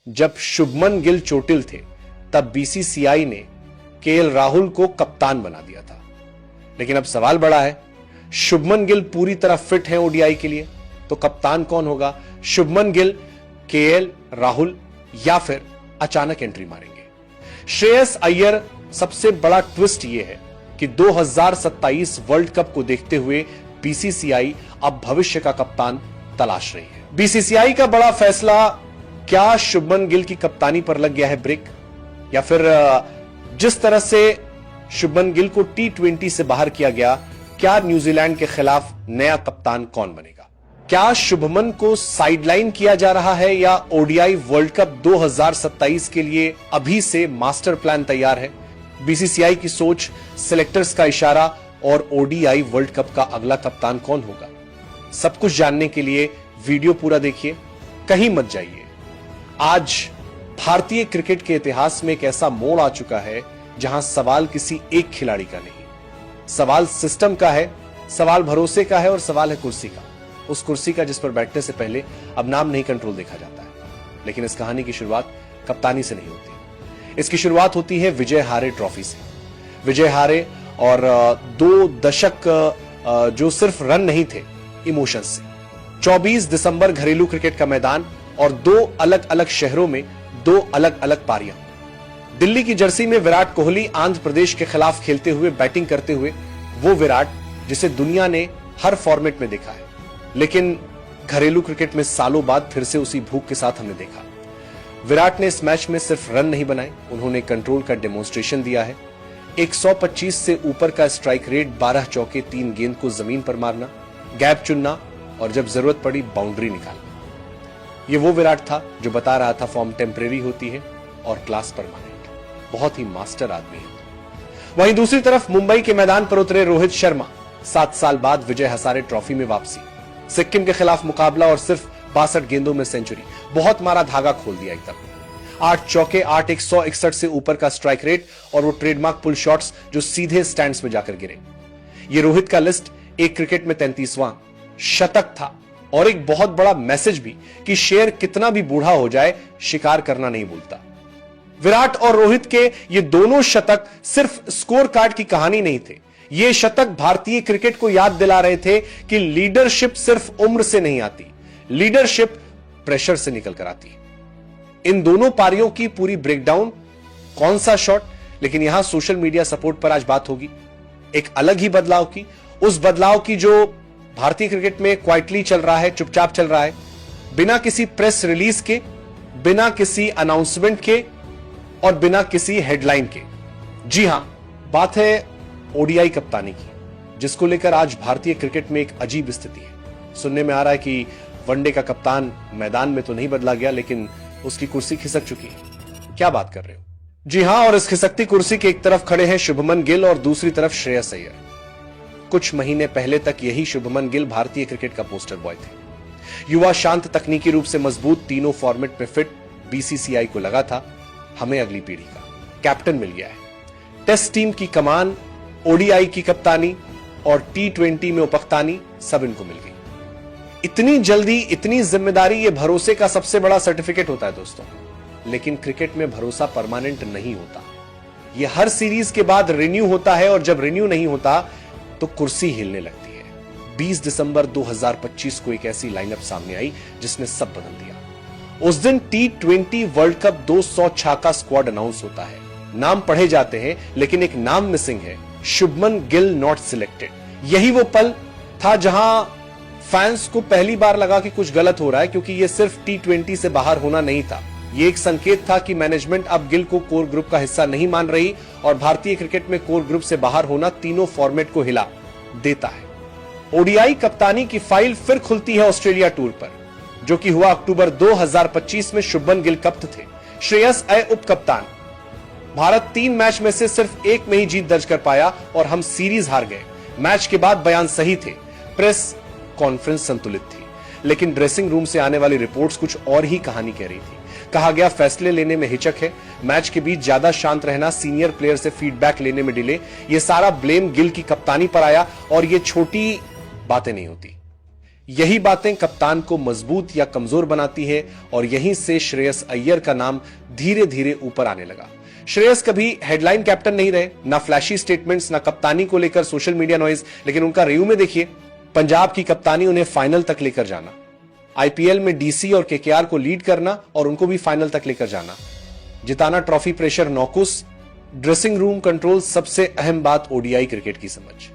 जब शुभमन गिल चोटिल थे तब बीसीसीआई ने केएल राहुल को कप्तान बना दिया था। लेकिन अब सवाल बड़ा है, शुभमन गिल पूरी तरह फिट हैं ओडीआई के लिए, तो कप्तान कौन होगा? शुभमन गिल, केएल राहुल या फिर अचानक एंट्री मारेंगे? श्रेयस अय्यर सबसे बड़ा ट्विस्ट यह है कि 2027 वर्ल्ड कप को देखते हुए बीसीसीआई अब भविष्य का कप्तान तलाश रही है। बीसीसीआई का बड़ा फैसला, क्या शुभमन गिल की कप्तानी पर लग गया है ब्रेक, या फिर जिस तरह से शुभमन गिल को T20 से बाहर किया गया, क्या न्यूजीलैंड के खिलाफ नया कप्तान कौन बनेगा? क्या शुभमन को साइडलाइन किया जा रहा है या ओडीआई वर्ल्ड कप 2027 के लिए अभी से मास्टर प्लान तैयार है? बीसीसीआई की सोच, सिलेक्टर्स का इशारा और ओडीआई वर्ल्ड कप का अगला कप्तान कौन होगा? सब कुछ जानने के लिए वीडियो पूरा देखिए, कहीं मत जाइए। आज भारतीय क्रिकेट के इतिहास में एक ऐसा मोड़ आ चुका है जहां सवाल किसी एक खिलाड़ी का नहीं, सवाल सिस्टम का है, सवाल भरोसे का है और सवाल है कुर्सी का। उस कुर्सी का जिस पर बैठने से पहले अब नाम नहीं कंट्रोल देखा जाता है। लेकिन इस कहानी की शुरुआत कप्तानी से नहीं होती, इसकी शुरुआत होती है विजय हारे ट्रॉफी से। विजय हारे और 2 दशक जो सिर्फ रन नहीं थे, इमोशंस से। 24 दिसंबर घरेलू क्रिकेट का मैदान और 2 अलग अलग शहरों में 2 अलग अलग पारियां। दिल्ली की जर्सी में विराट कोहली आंध्र प्रदेश के खिलाफ खेलते हुए, बैटिंग करते हुए, वो विराट जिसे दुनिया ने हर फॉर्मेट में देखा है, लेकिन घरेलू क्रिकेट में सालों बाद फिर से उसी भूख के साथ हमने देखा। विराट ने इस मैच में सिर्फ रन नहीं बनाए, उन्होंने कंट्रोल का डेमोन्स्ट्रेशन दिया है। 125 से ऊपर का स्ट्राइक रेट, 12 चौके, 3 गेंद को जमीन पर मारना, गैप चुनना और जब जरूरत पड़ी बाउंड्री निकालना। ये वो विराट था जो बता रहा था फॉर्म टेम्परेरी होती है और क्लास परमानेंट। बहुत ही मास्टर आदमी है। वहीं दूसरी तरफ मुंबई के मैदान पर उतरे रोहित शर्मा, 7 साल बाद विजय हजारे ट्रॉफी में वापसी, सिक्किम के खिलाफ मुकाबला और सिर्फ 62 गेंदों में सेंचुरी, बहुत मारा, धागा खोल दिया एकदम। 8 चौके, 8 161 से ऊपर का स्ट्राइक रेट और वो ट्रेडमार्क पुल शॉट्स जो सीधे स्टैंड्स में जाकर गिरे। ये रोहित का लिस्ट एक क्रिकेट में 33वां शतक था और एक बहुत बड़ा मैसेज भी कि शेर कितना भी बूढ़ा हो जाए, शिकार करना नहीं भूलता। विराट और रोहित के ये दोनों शतक सिर्फ स्कोर कार्ड की कहानी नहीं थे, ये शतक भारतीय क्रिकेट को याद दिला रहे थे कि लीडरशिप सिर्फ उम्र से नहीं आती, लीडरशिप प्रेशर से निकल कर आती है। इन दोनों पारियों की पूरी ब्रेकडाउन, कौन सा शॉट, लेकिन यहां सोशल मीडिया सपोर्ट पर आज बात होगी एक अलग ही बदलाव की, उस बदलाव की जो भारतीय क्रिकेट में क्वाइटली चल रहा है, चुपचाप चल रहा है, बिना किसी प्रेस रिलीज के, बिना किसी अनाउंसमेंट के और बिना किसी हेडलाइन के। जी हां, बात है ओडीआई कप्तानी की, जिसको लेकर आज भारतीय क्रिकेट में एक अजीब स्थिति है। सुनने में आ रहा है कि वनडे का कप्तान मैदान में तो नहीं बदला गया, लेकिन उसकी कुर्सी खिसक चुकी है। क्या बात कर रहे हो? जी हां, और इस खिसकती कुर्सी के एक तरफ खड़े हैं शुभमन गिल और दूसरी तरफ श्रेयस अय्यर। कुछ महीने पहले तक यही शुभमन गिल भारतीय क्रिकेट का पोस्टर बॉय थे। युवा, शांत, तकनीकी रूप से मजबूत, तीनों फॉर्मेट में फिट। बीसीसीआई को लगा था हमें अगली पीढ़ी का कैप्टन मिल गया है। टेस्ट टीम की कमान, ओडीआई की कप्तानी और T20 में उपकतानी सब इनको मिल गई। इतनी जल्दी इतनी जिम्मेदारी, ये भरोसे का सबसे बड़ा सर्टिफिकेट होता है दोस्तों। लेकिन क्रिकेट में भरोसा परमानेंट नहीं होता, ये हर सीरीज के बाद रिन्यू होता है और जब रिन्यू नहीं होता तो कुर्सी हिलने लगती है। 20 दिसंबर 2025 को एक ऐसी लाइनअप सामने आई जिसने सब बदल दिया। उस दिन T20 वर्ल्ड कप 206 का स्क्वाड अनाउंस होता है। नाम पढ़े जाते हैं लेकिन एक नाम मिसिंग है, शुभमन गिल नॉट सिलेक्टेड। यही वो पल था जहां फैंस को पहली बार लगा कि कुछ गलत हो रहा है, क्योंकि ये सिर्फ T20 से बाहर होना नहीं था, ये एक संकेत था कि मैनेजमेंट अब गिल को कोर ग्रुप का हिस्सा नहीं मान रही और भारतीय क्रिकेट में कोर ग्रुप से बाहर होना तीनों फॉर्मेट को हिला देता है। ओडीआई कप्तानी की फाइल फिर खुलती है ऑस्ट्रेलिया टूर पर, जो कि हुआ अक्टूबर 2025 में। शुभमन गिल कप्तान थे, श्रेयस अय्यर उप कप्तान। भारत 3 मैच में से सिर्फ 1 में ही जीत दर्ज कर पाया और हम सीरीज हार गए। मैच के बाद बयान सही थे, प्रेस कॉन्फ्रेंस संतुलित थी, लेकिन ड्रेसिंग रूम से आने वाली रिपोर्ट्स कुछ और ही कहानी कह रही थी। कहा गया फैसले लेने में हिचक है, मैच के बीच ज्यादा शांत रहना, सीनियर प्लेयर से फीडबैक लेने में डिले, ये सारा ब्लेम गिल की कप्तानी पर आया और ये छोटी बातें नहीं होती, यही बातें कप्तान को मजबूत या कमजोर बनाती है और यहीं से श्रेयस अय्यर का नाम धीरे धीरे ऊपर आने लगा। श्रेयस कभी हेडलाइन कैप्टन नहीं रहे, ना फ्लैशी स्टेटमेंट्स, ना कप्तानी को लेकर सोशल मीडिया नॉइज, लेकिन उनका रिव्यू में देखिए, पंजाब की कप्तानी उन्हें फाइनल तक लेकर जाना, आईपीएल में डीसी और केकेआर को लीड करना और उनको भी फाइनल तक लेकर जाना, जिताना ट्रॉफी प्रेशर नौकुस, ड्रेसिंग रूम कंट्रोल, सबसे अहम बात ओडीआई क्रिकेट की समझ।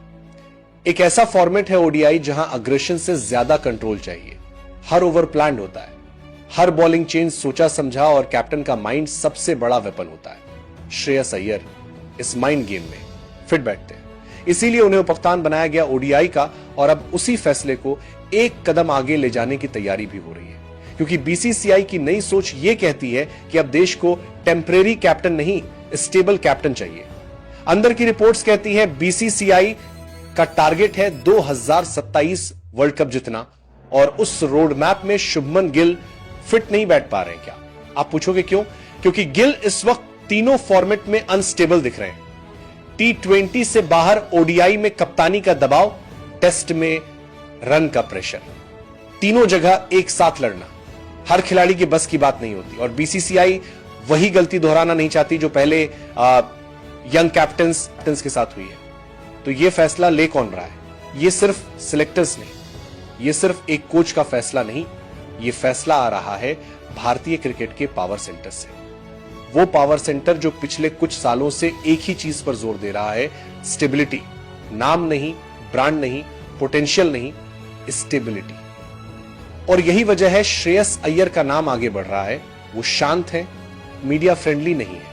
एक ऐसा फॉर्मेट है ओडीआई जहां अग्रेशन से ज्यादा कंट्रोल चाहिए, हर ओवर प्लान होता है, हर बॉलिंग चेंज सोचा समझा और कैप्टन का माइंड सबसे बड़ा वेपन होता है। श्रेयस अय्यर इस माइंड गेम में फिट बैठते हैं, इसीलिए उन्हें कप्तान बनाया गया ओडीआई का और अब उसी फैसले को एक कदम आगे ले जाने की तैयारी भी हो रही है, क्योंकि बीसीसीआई की नई सोच यह कहती है कि अब देश को टेम्परेरी कैप्टन नहीं, स्टेबल कैप्टन चाहिए। अंदर की रिपोर्ट्स कहती है बीसीसीआई का टारगेट है 2027 वर्ल्ड कप जीतना और उस रोड मैप में शुभमन गिल फिट नहीं बैठ पा रहे हैं। क्या आप पूछोगे क्यों? क्योंकि गिल इस वक्त तीनों फॉर्मेट में अनस्टेबल दिख रहे हैं। T20 से बाहर ओडीआई में कप्तानी का दबाव, टेस्ट में रन का प्रेशर, तीनों जगह एक साथ लड़ना हर खिलाड़ी की बस की बात नहीं होती और बीसीसीआई वही गलती दोहराना नहीं चाहती जो पहले यंग कैप्टन्स के साथ हुई है। तो यह फैसला ले कौन रहा है? यह सिर्फ सिलेक्टर्स नहीं, यह सिर्फ एक कोच का फैसला नहीं, यह फैसला आ रहा है भारतीय क्रिकेट के पावर सेंटर से। वो पावर सेंटर जो पिछले कुछ सालों से एक ही चीज पर जोर दे रहा है, स्टेबिलिटी। नाम नहीं, ब्रांड नहीं, पोटेंशियल नहीं, स्टेबिलिटी। और यही वजह है श्रेयस अय्यर का नाम आगे बढ़ रहा है। वो शांत है, मीडिया फ्रेंडली नहीं है,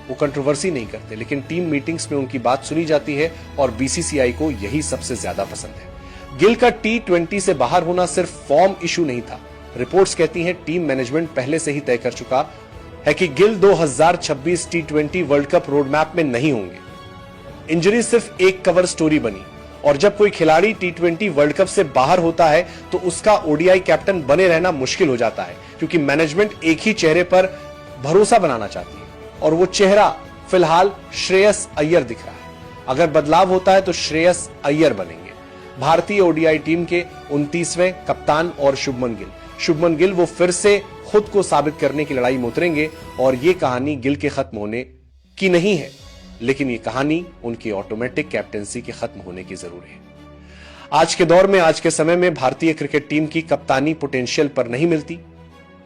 वो कंट्रोवर्सी नहीं करते, लेकिन टीम मीटिंग्स में उनकी बात सुनी जाती है और बीसीसीआई को यही सबसे ज्यादा पसंद है। गिल का T20 से बाहर होना सिर्फ फॉर्म इशू नहीं था। रिपोर्ट्स कहती हैं टीम मैनेजमेंट पहले से ही तय कर चुका है कि Gill 2026 T20 world cup road map में नहीं होंगे। इंजरी सिर्फ एक कवर स्टोरी बनी और जब कोई खिलाड़ी T20 वर्ल्ड कप से बाहर होता है तो उसका ओडीआई कैप्टन बने रहना मुश्किल हो जाता है, क्योंकि मैनेजमेंट एक ही चेहरे पर भरोसा बनाना चाहती है और वो चेहरा फिलहाल श्रेयस अय्यर दिख रहा है। अगर बदलाव होता है तो श्रेयस अय्यर बनेंगे भारतीय ओडीआई टीम के 29वें कप्तान और शुभमन गिल वो फिर से खुद को साबित करने की लड़ाई में उतरेंगे और ये कहानी गिल के खत्म होने की नहीं है, लेकिन ये कहानी उनकी ऑटोमेटिक कैप्टेंसी के खत्म होने की जरूर है। आज के दौर में, आज के समय में भारतीय क्रिकेट टीम की कप्तानी पोटेंशियल पर नहीं मिलती,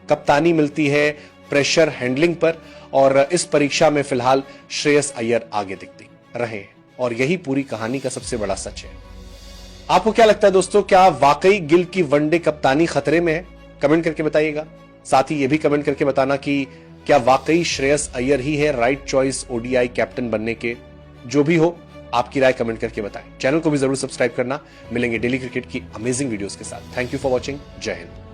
कप्तानी मिलती है प्रेशर हैंडलिंग पर और इस परीक्षा में फिलहाल श्रेयस अय्यर आगे दिखते रहे और यही पूरी कहानी का सबसे बड़ा सच है। आपको क्या लगता है दोस्तों, क्या वाकई गिल की वनडे कप्तानी खतरे में है? कमेंट करके बताइएगा। साथ ही यह भी कमेंट करके बताना कि क्या वाकई श्रेयस अय्यर ही है राइट चॉइस ओडीआई कैप्टन बनने के। जो भी हो, आपकी राय कमेंट करके बताएं। चैनल को भी जरूर सब्सक्राइब करना। मिलेंगे डेली क्रिकेट की अमेजिंग वीडियोस के साथ। Thank you for watching. जय हिंद।